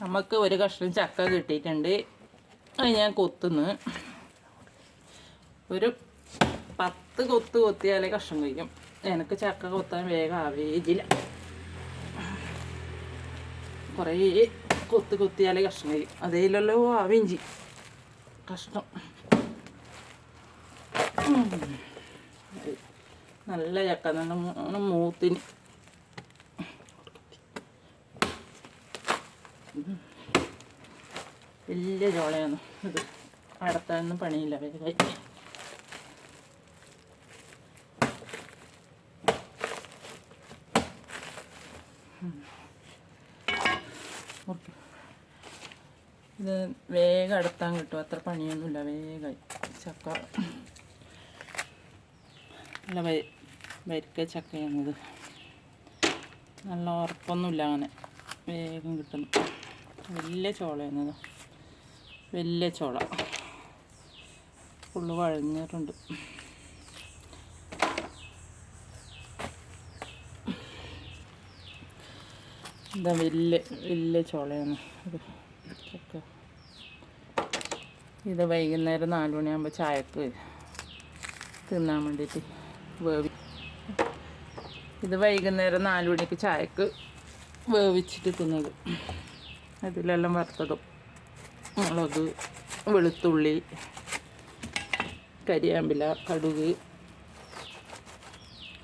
നമുക്ക് ഒരു കഷ്ണം ചക്ക കിട്ടിയിട്ടുണ്ട്. അത് ഞാൻ കൊത്തുന്നു. ഒരു 10 കൊത്ത് കൊത്തിയാലേ കഷ്ണം കഴിക്കും. എനിക്ക് ചക്ക കൊത്താൻ വേഗം ആവേജില്ല. കുറേ കൊത്തിയാലേ കഷ്ണം കഴിക്കും. അതേലല്ലോ ആവേഞ്ചി കഷ്ണം. നല്ല ചക്ക, നല്ല മൂത്തിന് വലിയ ചോളയാണ് ഇത്. അടത്താനൊന്നും പണിയില്ല, വേഗമായി. ഇത് വേഗം അടത്താൻ കിട്ടും, അത്ര പണിയൊന്നുമില്ല, വേഗമായി. ചക്ക നല്ല വരിക്ക ചക്കയാണിത്. നല്ല ഉറപ്പൊന്നുമില്ല, അങ്ങനെ വേഗം കിട്ടുന്നു. വലിയ ചോളയാണിത്, വലിയ ചോള. ഫുള്ള് വഴഞ്ഞിട്ടുണ്ട്. ഇതാ വലിയ ചോളയാണ് ഇത് ചക്ക. ഇത് വൈകുന്നേരം 4 മണിയാകുമ്പോൾ ചായക്ക് തിന്നാൻ വേണ്ടിയിട്ട് ഇത് വൈകുന്നേരം 4 മണിക്ക് ചായക്ക് വേവിച്ചിട്ട് തിന്നത്. അതിലെല്ലാം വറുത്തതും മുളക്, വെളുത്തുള്ളി, കരിയാമ്പില, കടുക്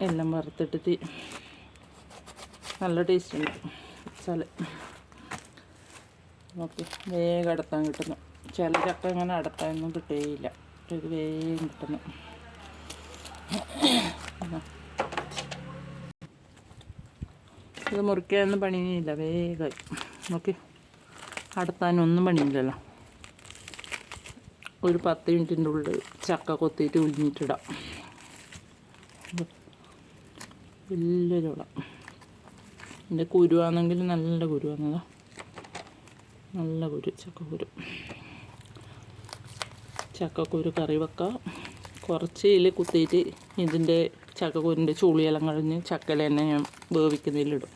എല്ലാം വറുത്തിട്ടിട്ട് നല്ല ടേസ്റ്റ് ഉണ്ട് വെച്ചാൽ. നമുക്ക് വേഗം അടത്താൻ കിട്ടുന്നു. ചില ചക്ക ഇങ്ങനെ അടത്താനൊന്നും കിട്ടുകയില്ല, ഇത് വേഗം കിട്ടുന്നു. ഇത് മുറിക്കാനൊന്നും പണിയില്ല, വേഗമായി. നോക്കി അടത്താനൊന്നും പണിയില്ലല്ലോ. ഒരു 10 മിനിറ്റിൻ്റെ ഉള്ളിൽ ചക്ക കൊത്തിയിട്ട് ഉഴിഞ്ഞിട്ടിടാം. വലിയ ചോള. എൻ്റെ കുരുവാണെങ്കിൽ നല്ല കുരുവാന്നതാ, നല്ല കുരു, ചക്കക്കുരു. ചക്കക്കുരു കറി വെക്കാം. കുറച്ച് ഇതിൽ കുത്തിയിട്ട് ഇതിൻ്റെ ചക്കക്കുരിൻ്റെ ചുളിയെല്ലാം കഴിഞ്ഞ് ചക്കല തന്നെ ഞാൻ വേവിക്കുന്നതിലിടും.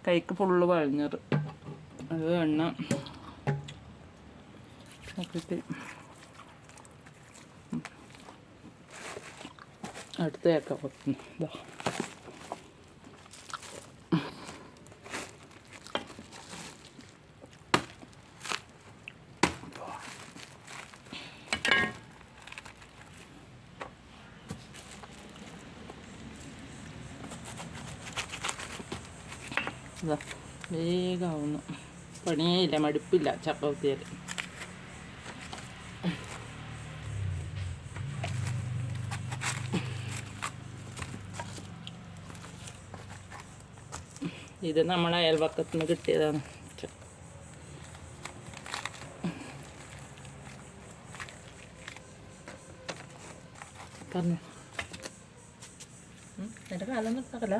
കൈക്ക് ഫുള്ള് വഴഞ്ഞത് അത് എണ്ണ നോക്കിയിട്ട് അടുത്ത ചക്ക കൊത്തുന്നു. ഇതാ ഇതാ വേഗമാവുന്നു. പണിയേ ഇല്ല, മടുപ്പില്ല ചക്ക കുത്തിയാൽ. ഇത് നമ്മളെ അയൽവക്കത്ത് നിന്ന് കിട്ടിയതാണ്. പറഞ്ഞു എൻ്റെ കാലം നിർത്താക്കല്ല.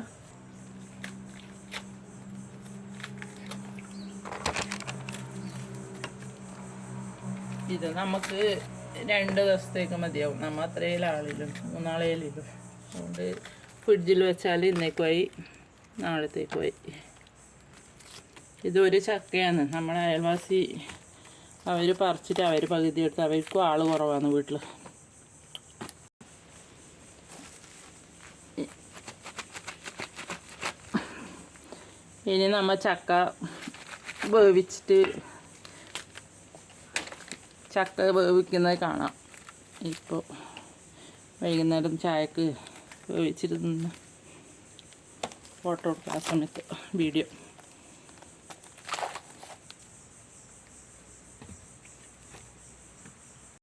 ഇത് നമുക്ക് 2 ദിവസത്തേക്ക് മതിയാവും. നമ്മൾ അത്രയും ആളിലും 3 ആളേലും. അതുകൊണ്ട് ഫ്രിഡ്ജിൽ വെച്ചാൽ ഇന്നേക്കുമായി, നാളത്തേക്കുമായി. ഇതൊരു ചക്കയാണ്. നമ്മുടെ അയൽവാസി അവർ പറിച്ചിട്ട് അവർ പകുതി എടുത്ത്, അവർക്കും ആൾ കുറവാണ് വീട്ടിൽ. ഇനി നമ്മൾ ചക്ക വേവിച്ചിട്ട് ചക്ക വേവിക്കുന്നത് കാണാം. ഇപ്പോൾ വൈകുന്നേരം ചായക്ക് വേവിച്ചിട്ട് നിന്ന് ഫോട്ടോ എടുക്കാം ആ സമയത്ത് വീഡിയോ.